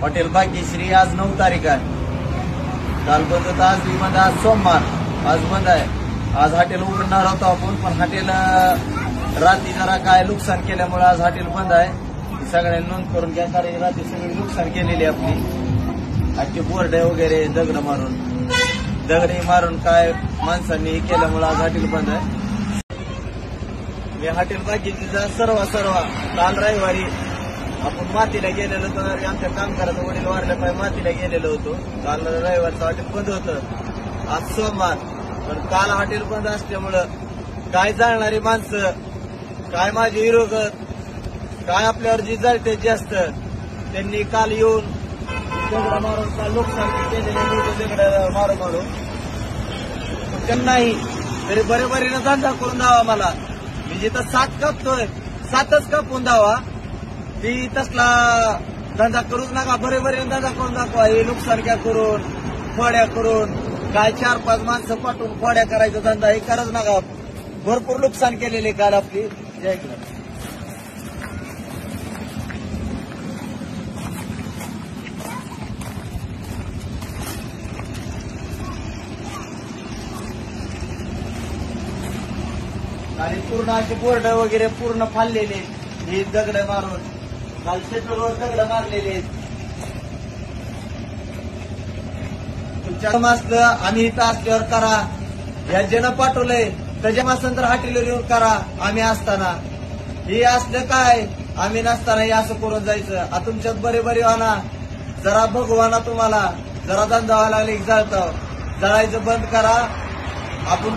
Hotel Bhagyashree आज 9 तारीख आहे. काल बंद होतं, आज बी बंद. आज सोमवार, आज बंद आहे. आज हॉटेल उघडणार होतो आपण, पण हॉटेल रात्री जरा काय नुकसान केल्यामुळे आज हॉटेल बंद आहे. सगळ्यांनी नोंद करून घ्या, कारण रात्री सगळी नुकसान केलेली आपली. आजचे बोर्डे वगैरे दगडी मारून काय माणसांनी केल्यामुळे आज हॉटेल बंद आहे. मी हॉटेल भाग्यश्रीचा सर्व काल रविवारी आपण मातीला गेलेलो होतो. आमच्या कामगाराचा वडील वारल्या पाहिजे मातीला गेलेलो होतो. काल रविवारचं हॉटेल बंद होतं. आज सोमवार, पण काल हॉटेल बंद असल्यामुळं काय जाणणारी माणसं, काय माझे विरोधक, काय आपल्यावर जी जळते जास्त, त्यांनी काल येऊन दगड मारून काल नुकसान केलेले दगड मारून त्यांनाही तरी बरेबरीनं धंदा करून द्यावा. मला मी जिथं 7 कापतोय 7च कापून द्यावा. ती तसला धंदा करूच नका. बरेबरीनं धंदा करून दाखवा. हे नुकसान क्या करून फोड्या करून काय 4-5 माणसं पाठवून फोड्या करायचा धंदा हे करत नका. भरपूर नुकसान केलेले काल आपली. जय हिंद. आणि पूर्ण असे बोर्ड वगैरे पूर्ण फाडलेले, हे दगड मारून काल शेतूरवर दगड मारलेले. तुमच्या असलं आम्ही इथं असल्यावर करा. या ज्यानं पाठवलंय त्याच्या माणसांतर हॉटेलवर येऊन करा. आम्ही असताना हे असलं काय, आम्ही नसताना हे असं करून जायचं. आता तुमच्यात बरे व्हाना, जरा भगवाना तुम्हाला जरा धंदा व्हायला लागले जळतं. जळायचं बंद करा. आपण